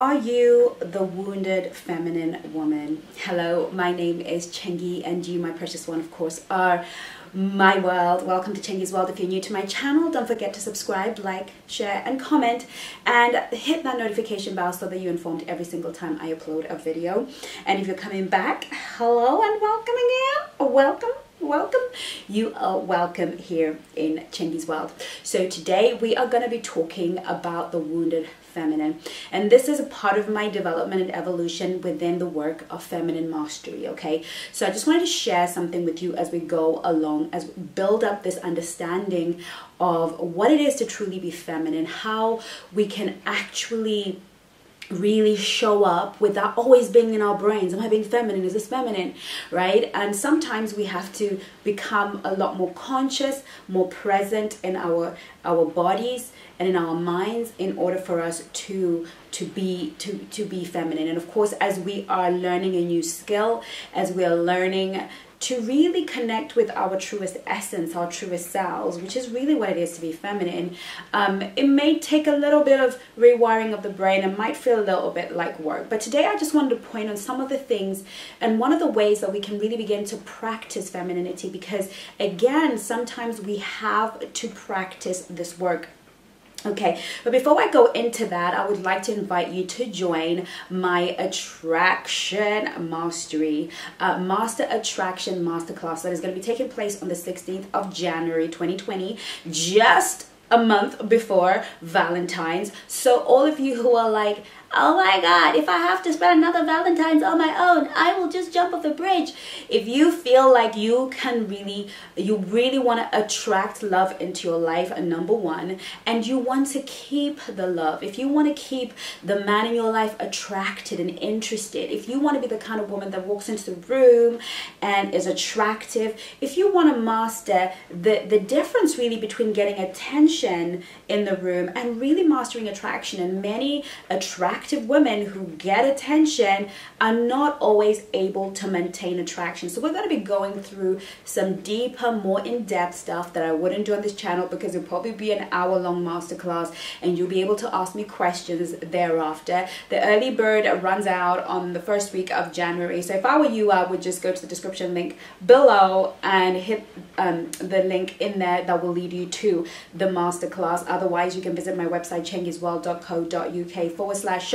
Are you the wounded feminine woman? Hello, my name is Chengi, and you, my precious one, of course, are my world. Welcome to Chengi's World. If you're new to my channel, don't forget to subscribe, like, share, and comment, and hit that notification bell so that you're informed every single time I upload a video. And if you're coming back, hello and welcome again. Welcome. You are welcome here in Chengi's World. So today we are going to be talking about the wounded feminine, and this is a part of my development and evolution within the work of feminine mastery. Okay, so I just wanted to share something with you as we go along, as we build up this understanding of what it is to truly be feminine, how we can actually really show up without always being in our brains. Am I being feminine? Is this feminine? Right? And sometimes we have to become a lot more conscious, more present in our bodies and in our minds in order for us to be feminine. And of course, as we are learning a new skill, as we are learning to really connect with our truest essence, our truest selves, which is really what it is to be feminine, it may take a little bit of rewiring of the brain and might feel a little bit like work. But today I just wanted to point on some of the things and one of the ways that we can really begin to practice femininity, because again, sometimes we have to practice this work. Okay, but before I go into that, I would like to invite you to join my Attraction Mastery, Master Attraction Masterclass that is going to be taking place on the 16th of January 2020, just a month before Valentine's. So all of you who are like, oh my God, if I have to spend another Valentine's on my own, I will just jump off the bridge. If you feel like you really want to attract love into your life, number one, and you want to keep the love, if you want to keep the man in your life attracted and interested, if you want to be the kind of woman that walks into the room and is attractive, if you want to master the difference really between getting attention in the room and really mastering attraction, and many attractive women who get attention are not always able to maintain attraction. So we're going to be going through some deeper, more in-depth stuff that I wouldn't do on this channel, because it'll probably be an hour-long masterclass and you'll be able to ask me questions thereafter. The early bird runs out on the first week of January. So if I were you, I would just go to the description link below and hit the link in there that will lead you to the masterclass. Otherwise, you can visit my website, chengisworld.co.uk/shop,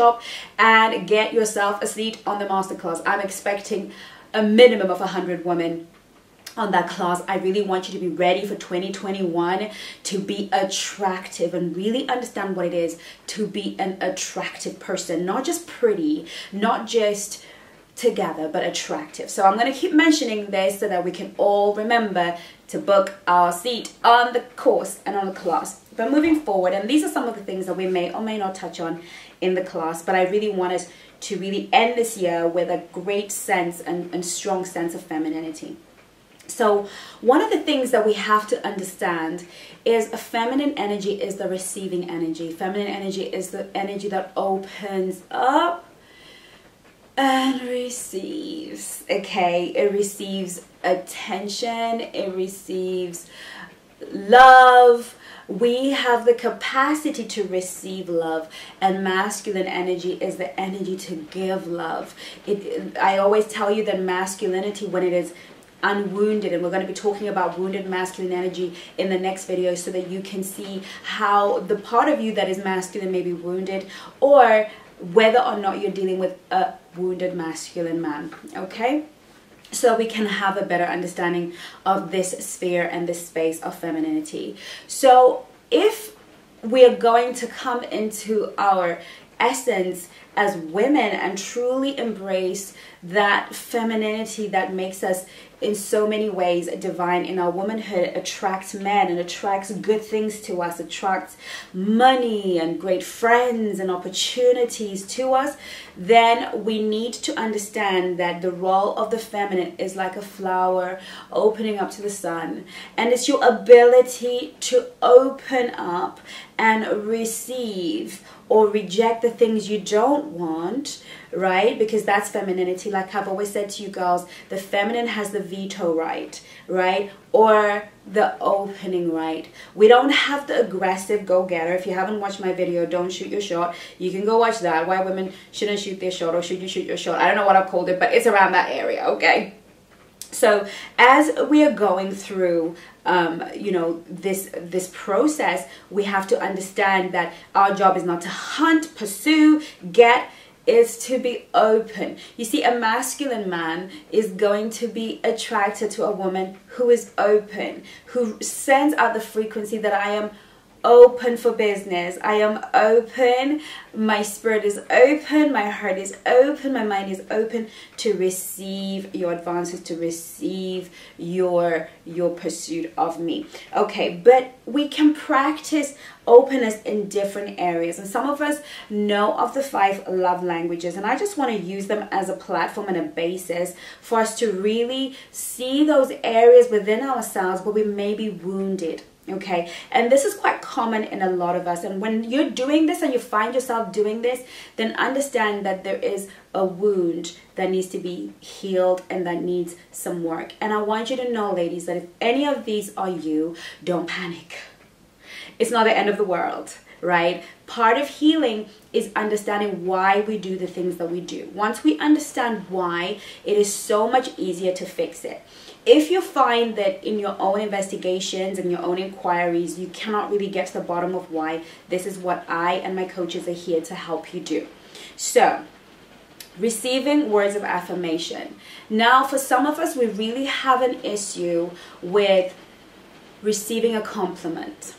and get yourself a seat on the masterclass. I'm expecting a minimum of 100 women on that class. I really want you to be ready for 2021 to be attractive and really understand what it is to be an attractive person. Not just pretty, not just together, but attractive. So I'm going to keep mentioning this so that we can all remember to book our seat on the course and on the class. But moving forward, and these are some of the things that we may or may not touch on in the class, but I really want us to really end this year with a great sense and strong sense of femininity. So one of the things that we have to understand is a feminine energy is the receiving energy. Feminine energy is the energy that opens up and receives. Okay, it receives attention, it receives love. We have the capacity to receive love, and masculine energy is the energy to give love. I always tell you that masculinity, when it is unwounded, and we're going to be talking about wounded masculine energy in the next video, so that you can see how the part of you that is masculine may be wounded, or whether or not you're dealing with a wounded masculine man. Okay, so we can have a better understanding of this sphere and this space of femininity. So if we are going to come into our essence as women and truly embrace that femininity that makes us in so many ways divine in our womanhood, attracts men and attracts good things to us, attracts money and great friends and opportunities to us, then we need to understand that the role of the feminine is like a flower opening up to the sun, and it's your ability to open up and receive or reject the things you don't don't want, right? Because that's femininity. Like I've always said to you girls, the feminine has the veto right, right? Or the opening right. We don't have the aggressive go-getter. If you haven't watched my video, Don't Shoot Your Shot, you can go watch that. Why women shouldn't shoot their shot, or should you shoot your shot? I don't know what I've called it, but it's around that area, okay? So as we are going through, you know, this process, we have to understand that our job is not to hunt, pursue, get, is to be open. You see, a masculine man is going to be attracted to a woman who is open, who sends out the frequency that I am open for business. I am open. My spirit is open. My heart is open. My mind is open to receive your advances, to receive your pursuit of me. Okay, but we can practice openness in different areas, and some of us know of the 5 love languages, and I just want to use them as a platform and a basis for us to really see those areas within ourselves where we may be wounded. Okay, and this is quite common in a lot of us, and when you're doing this and you find yourself doing this, then understand that there is a wound that needs to be healed and that needs some work. And I want you to know, ladies, that if any of these are you, don't panic. It's not the end of the world, right? Part of healing is understanding why we do the things that we do. Once we understand why, it is so much easier to fix it. If you find that in your own investigations and your own inquiries, you cannot really get to the bottom of why, this is what I and my coaches are here to help you do. So, receiving words of affirmation. Now, for some of us, we really have an issue with receiving a compliment.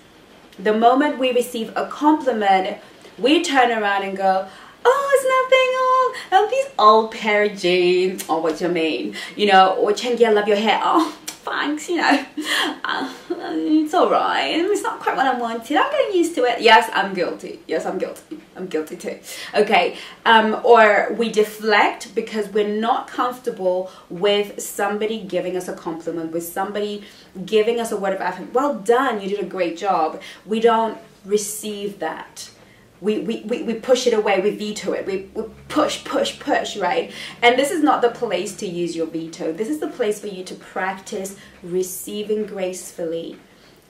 The moment we receive a compliment, we turn around and go, oh, it's nothing, oh, these old pair of jeans, oh, what do you mean? You know, or Chengi, I love your hair, oh, thanks, you know, it's all right, it's not quite what I wanted, I'm getting used to it. Yes, I'm guilty, yes, I'm guilty too. Okay, or we deflect because we're not comfortable with somebody giving us a compliment, with somebody giving us a word of affirmation. Well done, you did a great job. We don't receive that. We push it away, we veto it, we push, right? And this is not the place to use your veto. This is the place for you to practice receiving gracefully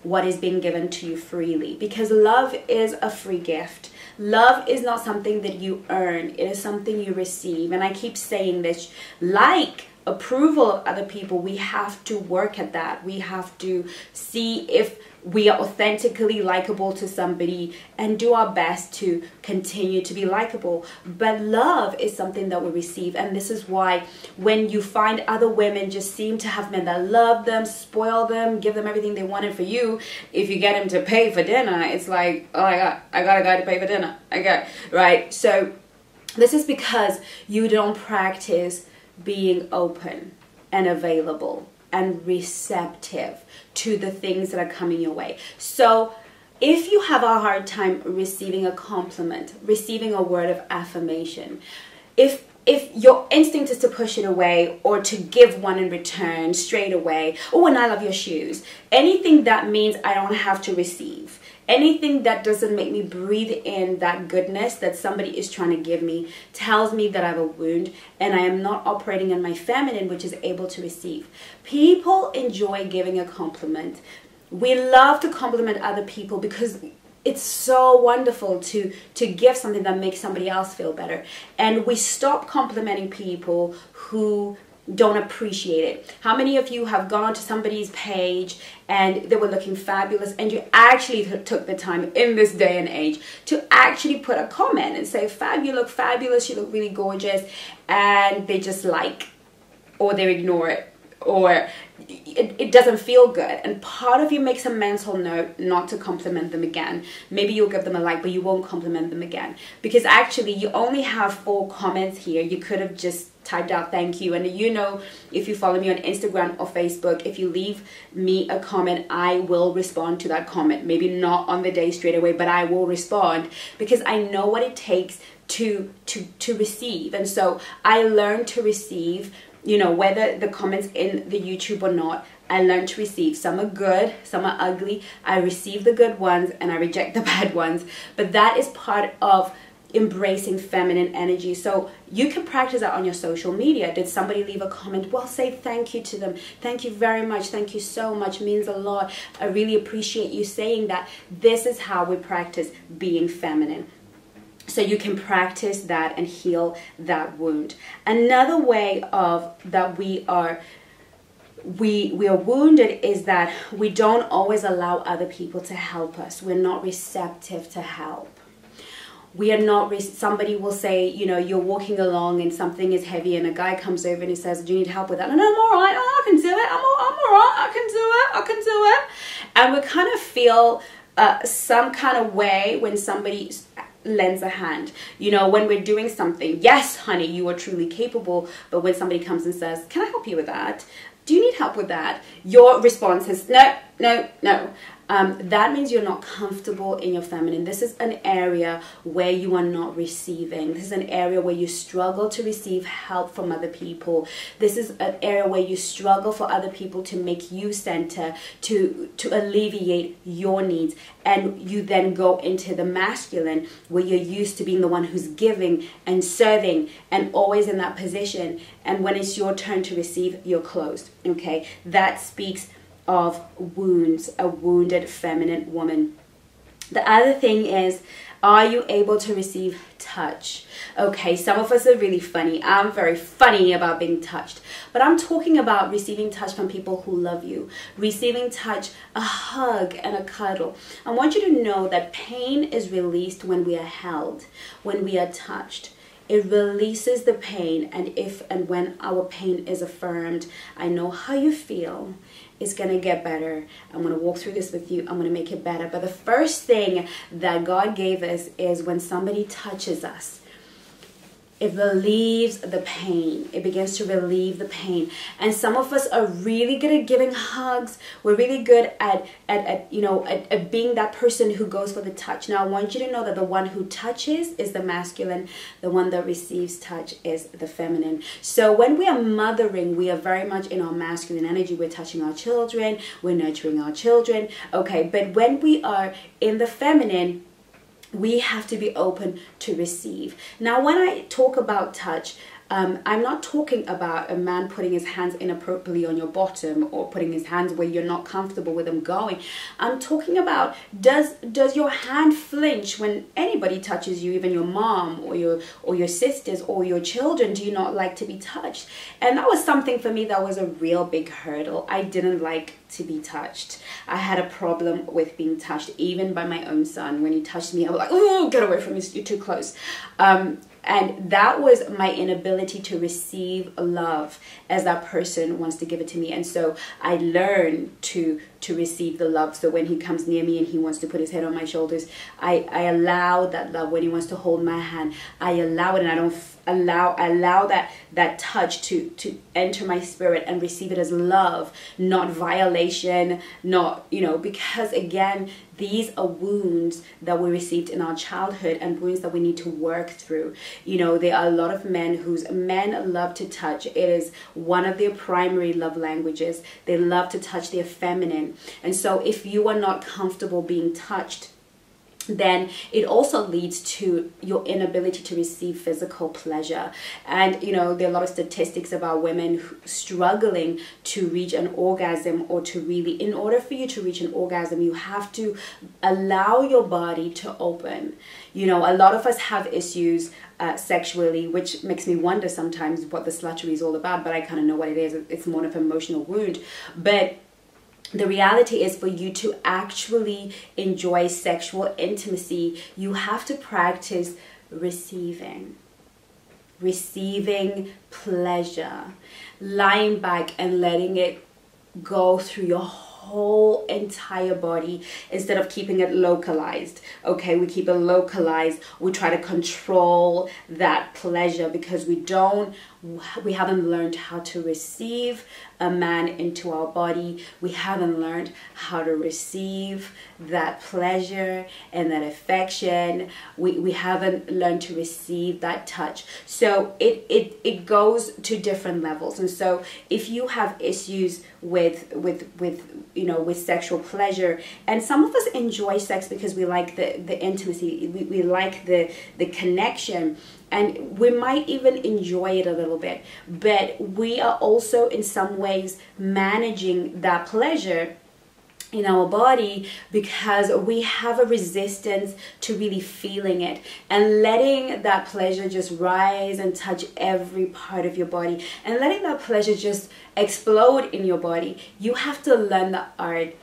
what is being given to you freely. Because love is a free gift. Love is not something that you earn. It is something you receive. And I keep saying this, like approval of other people, we have to work at that. We have to see if we are authentically likable to somebody and do our best to continue to be likable. But love is something that we receive, and this is why when you find other women just seem to have men that love them, spoil them, give them everything they wanted for you, if you get them to pay for dinner, it's like, oh my God, I got a guy to pay for dinner. Okay, right? So this is because you don't practice being open and available and receptive to the things that are coming your way. So if you have a hard time receiving a compliment, receiving a word of affirmation, if your instinct is to push it away or to give one in return straight away, oh, and I love your shoes, anything that means I don't have to receive, anything that doesn't make me breathe in that goodness that somebody is trying to give me, tells me that I have a wound and I am not operating in my feminine, which is able to receive. People enjoy giving a compliment. We love to compliment other people because it's so wonderful to give something that makes somebody else feel better. And we stop complimenting people who don't appreciate it. How many of you have gone to somebody's page and they were looking fabulous and you actually took the time in this day and age to actually put a comment and say, Fab, you look fabulous, you look really gorgeous, and they just like, or they ignore it, or it doesn't feel good, and part of you makes a mental note not to compliment them again. Maybe you'll give them a like, but you won't compliment them again, because actually you only have 4 comments here. You could have just typed out thank you, and you know, if you follow me on Instagram or Facebook, if you leave me a comment, I will respond to that comment. Maybe not on the day straight away, but I will respond because I know what it takes to receive. And so I learned to receive, you know, whether the comments in the YouTube or not, I learned to receive. Some are good, some are ugly. I receive the good ones and I reject the bad ones. But that is part of embracing feminine energy. So you can practice that on your social media. Did somebody leave a comment? Well, say thank you to them. Thank you very much. Thank you so much. Means a lot. I really appreciate you saying that. This is how we practice being feminine. So you can practice that and heal that wound. Another way of that we are wounded is that we don't always allow other people to help us. We're not receptive to help. We are not, somebody will say, you know, you're walking along and something is heavy and a guy comes over and he says, do you need help with that? And I'm all right, oh, I can do it, I'm all right, I can do it. And we kind of feel some kind of way when somebody lends a hand. You know, when we're doing something, yes, honey, you are truly capable. But when somebody comes and says, can I help you with that? Do you need help with that? Your response is no, no, no. That means you're not comfortable in your feminine. This is an area where you are not receiving. This is an area where you struggle to receive help from other people. This is an area where you struggle for other people to make you center, to alleviate your needs. And you then go into the masculine where you're used to being the one who's giving and serving and always in that position. And when it's your turn to receive, you're closed. Okay, that speaks of wounds, a wounded feminine woman. The other thing is, are you able to receive touch? Okay, some of us are really funny. I'm very funny about being touched. But I'm talking about receiving touch from people who love you. Receiving touch, a hug and a cuddle. I want you to know that pain is released when we are held, when we are touched. It releases the pain, and if and when our pain is affirmed, I know how you feel. It's going to get better. I'm going to walk through this with you. I'm going to make it better. But the first thing that God gave us is when somebody touches us, it relieves the pain. It begins to relieve the pain. And some of us are really good at giving hugs. We're really good at being that person who goes for the touch. Now, I want you to know that the one who touches is the masculine. The one that receives touch is the feminine. So when we are mothering, we are very much in our masculine energy. We're touching our children. We're nurturing our children. Okay, but when we are in the feminine, we have to be open to receive. Now, when I talk about touch, I'm not talking about a man putting his hands inappropriately on your bottom or putting his hands where you're not comfortable with them going. I'm talking about, does your hand flinch when anybody touches you, even your mom or your sisters or your children? Do you not like to be touched? And that was something for me that was a real big hurdle. I didn't like to be touched. I had a problem with being touched, even by my own son. When he touched me, I was like, oh, get away from me, you're too close. And that was my inability to receive love as that person wants to give it to me. And so I learned to receive the love. So when he comes near me and he wants to put his head on my shoulders, I allow that love. When he wants to hold my hand, I allow it, and I don't allow that touch to enter my spirit and receive it as love, not violation, not, because again, these are wounds that we received in our childhood and wounds that we need to work through. There are a lot of men love to touch. It is one of their primary love languages. They love to touch their feminine. And so if you are not comfortable being touched, then it also leads to your inability to receive physical pleasure. And there are a lot of statistics about women struggling to reach an orgasm, or in order for you to reach an orgasm, you have to allow your body to open. A lot of us have issues sexually, which makes me wonder sometimes what the sluttery is all about, but I kind of know what it is. It's more of an emotional wound. But the reality is, for you to actually enjoy sexual intimacy, you have to practice receiving pleasure, lying back and letting it go through your whole entire body instead of keeping it localized. Okay, we keep it localized. We try to control that pleasure because we haven't learned how to receive a man into our body. We haven't learned how to receive that pleasure and that affection. We haven't learned to receive that touch. So it goes to different levels. And so if you have issues with sexual pleasure. And some of us enjoy sex because we like the intimacy, we like the connection, and we might even enjoy it a little bit, but we are also in some ways managing that pleasure in our body because we have a resistance to really feeling it and letting that pleasure just rise and touch every part of your body and letting that pleasure just explode in your body. You have to learn the art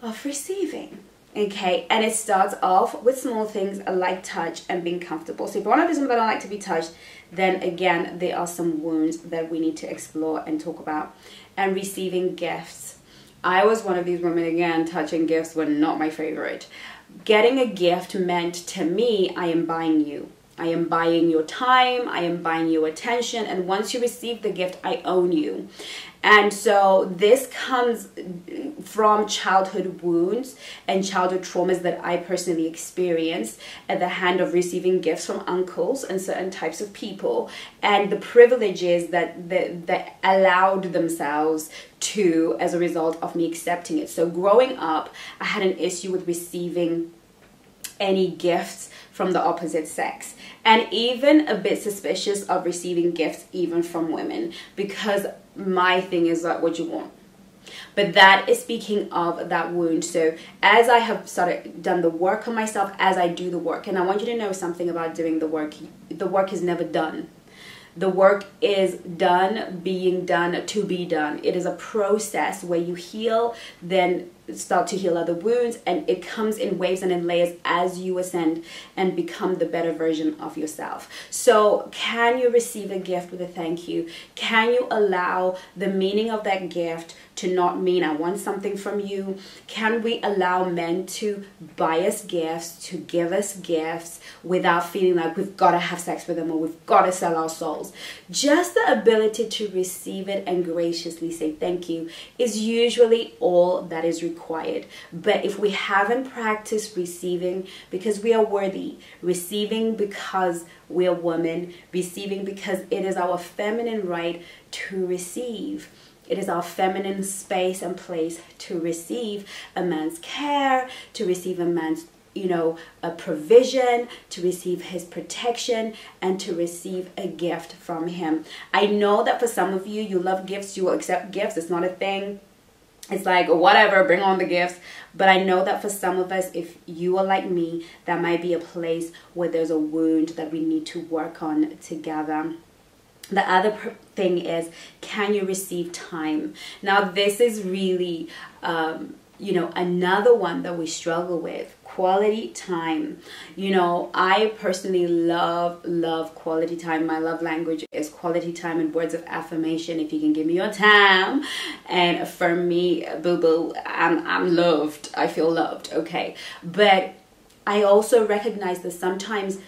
of receiving. Okay, and it starts off with small things like touch and being comfortable. So if you're one of those people that don't like to be touched, then again, there are some wounds that we need to explore and talk about. And receiving gifts. I was one of these women, again, touching gifts were not my favorite. Getting a gift meant to me, I am buying you. I am buying your time, I am buying your attention, and once you receive the gift, I own you. And so this comes from childhood wounds and childhood traumas that I personally experienced at the hand of receiving gifts from uncles and certain types of people, and the privileges that allowed themselves to as a result of me accepting it. So growing up, I had an issue with receiving any gifts from the opposite sex, and even a bit suspicious of receiving gifts even from women, because my thing is like, what you want. But that is speaking of that wound. So as I have done the work on myself, as I do the work, and I want you to know something about doing the work is never done. The work is done, being done, to be done. It is a process where you heal, then start to heal other wounds, and it comes in waves and in layers as you ascend and become the better version of yourself. So can you receive a gift with a thank you? Can you allow the meaning of that gift to not mean I want something from you? Can we allow men to buy us gifts, to give us gifts without feeling like we've got to have sex with them or we've got to sell our souls? Just the ability to receive it and graciously say thank you is usually all that is required. But if we haven't practiced receiving because we are worthy, receiving because we are women, receiving because it is our feminine right to receive, it is our feminine space and place to receive a man's care, to receive a man's, a provision, to receive his protection, and to receive a gift from him. I know that for some of you, you love gifts, you will accept gifts. It's not a thing. It's like, whatever, bring on the gifts. But I know that for some of us, if you are like me, that might be a place where there's a wound that we need to work on together. The other thing is, can you receive time? Now, this is really, another one that we struggle with. Quality time. I personally love quality time. My love language is quality time and words of affirmation. If you can give me your time and affirm me, boo-boo, I'm loved. I feel loved, okay? But I also recognize that sometimes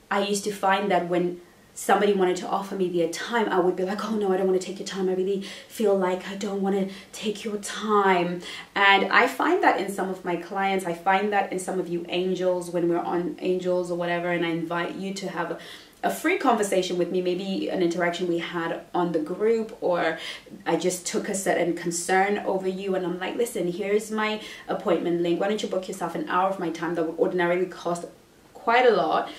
I used to find that when somebody wanted to offer me their time, I would be like, oh no, I don't want to take your time. I really feel like I don't want to take your time. And I find that in some of my clients, I find that in some of you angels, when we're on angels or whatever, and I invite you to have a free conversation with me, maybe an interaction we had on the group, or I just took a certain concern over you and I'm like, listen, here's my appointment link. Why don't you book yourself an hour of my time that would ordinarily cost quite a lot?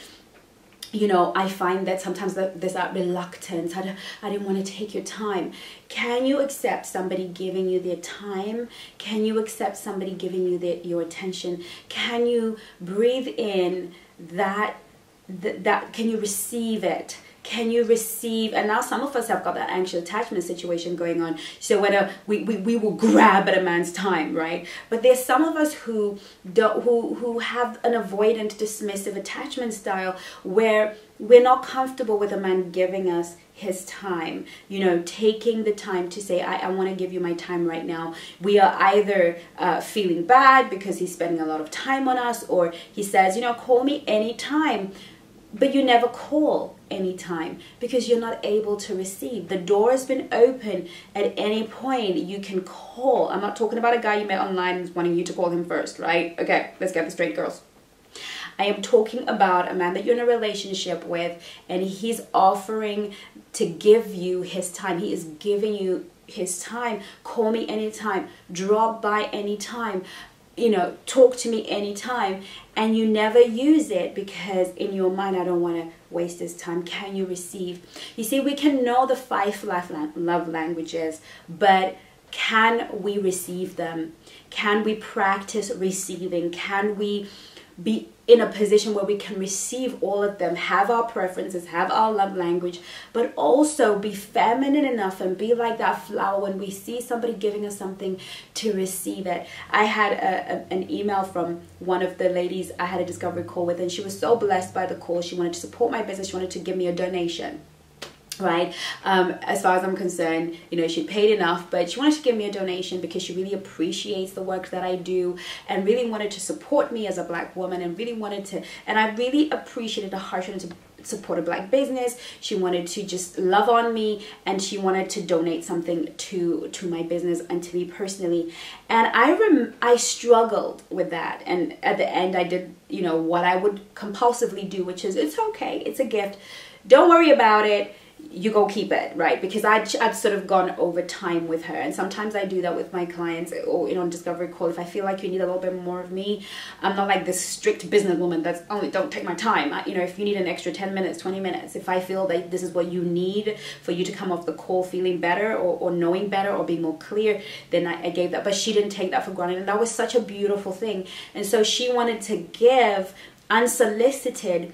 I find that sometimes there's that reluctance. I didn't want to take your time. Can you accept somebody giving you their time? Can you accept somebody giving you your attention? Can you breathe in that can you receive it? Can you receive? And now some of us have got that anxious attachment situation going on. So whether we will grab at a man's time, right? But there's some of us who have an avoidant, dismissive attachment style where we're not comfortable with a man giving us his time, taking the time to say, I want to give you my time right now. We are either feeling bad because he's spending a lot of time on us, or he says, call me anytime. But you never call anytime because you're not able to receive. The door has been open at any point. You can call. I'm not talking about a guy you met online who's wanting you to call him first, right? Okay, let's get this straight, girls. I am talking about a man that you're in a relationship with and he's offering to give you his time. He is giving you his time, call me anytime, drop by anytime, you know, talk to me anytime, and you never use it because in your mind, I don't want to waste this time. Can you receive? You see, we can know the 5 love languages, but can we receive them? Can we practice receiving? Can we be in a position where we can receive all of them, have our preferences, have our love language, but also be feminine enough and be like that flower when we see somebody giving us something to receive it. I had an email from one of the ladies I had a discovery call with, and she was so blessed by the call. She wanted to support my business. She wanted to give me a donation. Right, as far as I'm concerned, you know, she paid enough, but she wanted to give me a donation because she really appreciates the work that I do and really wanted to support me as a Black woman, and really wanted to, and I really appreciated the heart. She wanted to support a Black business. She wanted to just love on me, and she wanted to donate something to my business and to me personally. And I struggled with that, and at the end I did, you know, what I would compulsively do, which is, it's okay, it's a gift, don't worry about it, you go keep it, right? Because I'd sort of gone over time with her, and sometimes I do that with my clients, or, you know, on discovery call. If I feel like you need a little bit more of me, I'm not like this strict businesswoman that's only, don't take my time. You know, if you need an extra 10 minutes, 20 minutes, if I feel that this is what you need for you to come off the call feeling better, or knowing better, or being more clear, then I gave that. But she didn't take that for granted, and that was such a beautiful thing. And so she wanted to give unsolicited,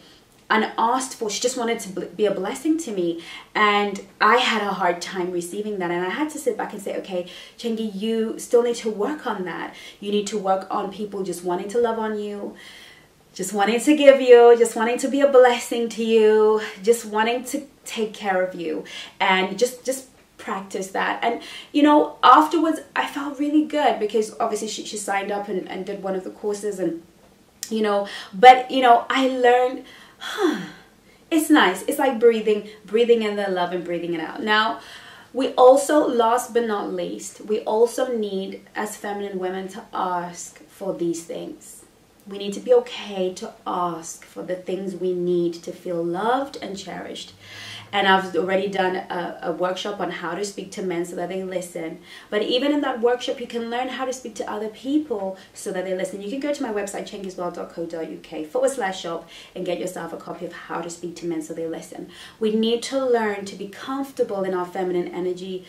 unasked for. She just wanted to be a blessing to me, and I had a hard time receiving that. And I had to sit back and say, okay, Chengi, you still need to work on that. You need to work on people just wanting to love on you, just wanting to give you, just wanting to be a blessing to you, just wanting to take care of you, and just practice that. And, you know, afterwards I felt really good, because obviously she signed up and did one of the courses, and, you know, but, you know, I learned, it's nice. It's like breathing in the love and breathing it out. Now, we also, last but not least, we also need, as feminine women, to ask for these things. We need to be okay to ask for the things we need to feel loved and cherished. And I've already done a workshop on how to speak to men so that they listen. But even in that workshop, you can learn how to speak to other people so that they listen. You can go to my website, chengisworld.co.uk/shop, and get yourself a copy of How to Speak to Men So They Listen. We need to learn to be comfortable in our feminine energy,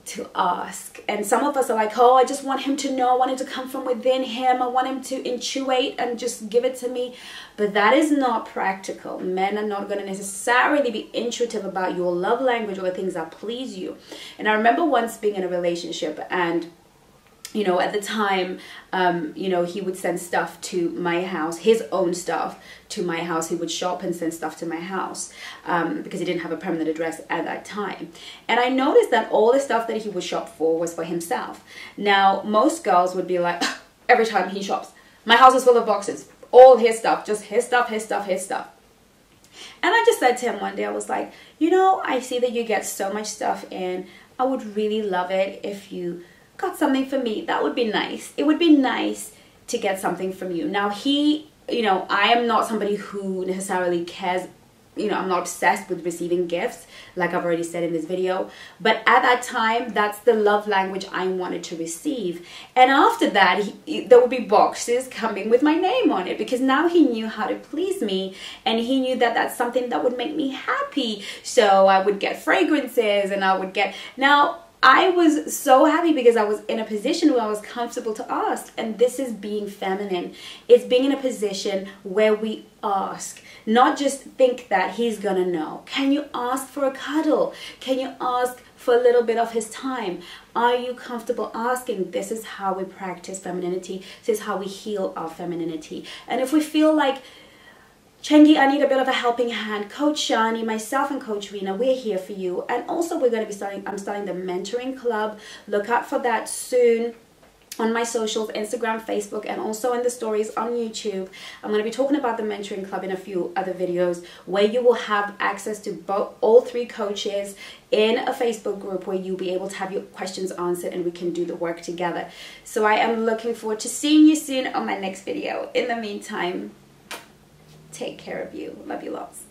to ask. And some of us are like, oh, I just want him to know, I want it to come from within him, I want him to intuit and just give it to me. But that is not practical. Men are not going to necessarily be intuitive about your love language or the things that please you. And I remember once being in a relationship, and, you know, at the time, you know, he would send stuff to my house, his own stuff to my house. He would shop and send stuff to my house because he didn't have a permanent address at that time. And I noticed that all the stuff that he would shop for was for himself. Now, most girls would be like, every time he shops, my house is full of boxes, all his stuff, just his stuff, his stuff, his stuff. And I just said to him one day, I was like, you know, I see that you get so much stuff in. I would really love it if you got something for me. That would be nice. It would be nice to get something from you. Now, he, you know, I am not somebody who necessarily cares, you know, I'm not obsessed with receiving gifts, like I've already said in this video. But at that time, that's the love language I wanted to receive. And after that, there would be boxes coming with my name on it, because now he knew how to please me, and he knew that that's something that would make me happy. So I would get fragrances, and I would get, now, I was so happy because I was in a position where I was comfortable to ask. And this is being feminine. It's being in a position where we ask, not just think that he's gonna know. Can you ask for a cuddle? Can you ask for a little bit of his time? Are you comfortable asking? This is how we practice femininity. This is how we heal our femininity. And if we feel like, Chengi, I need a bit of a helping hand, Coach Shani, myself and Coach Rena, we're here for you. And also we're going to be I'm starting the mentoring club. Look out for that soon on my socials, Instagram, Facebook, and also in the stories on YouTube. I'm going to be talking about the mentoring club in a few other videos, where you will have access to all 3 coaches in a Facebook group where you'll be able to have your questions answered, and we can do the work together. So I am looking forward to seeing you soon on my next video. In the meantime, take care of you. Love you lots.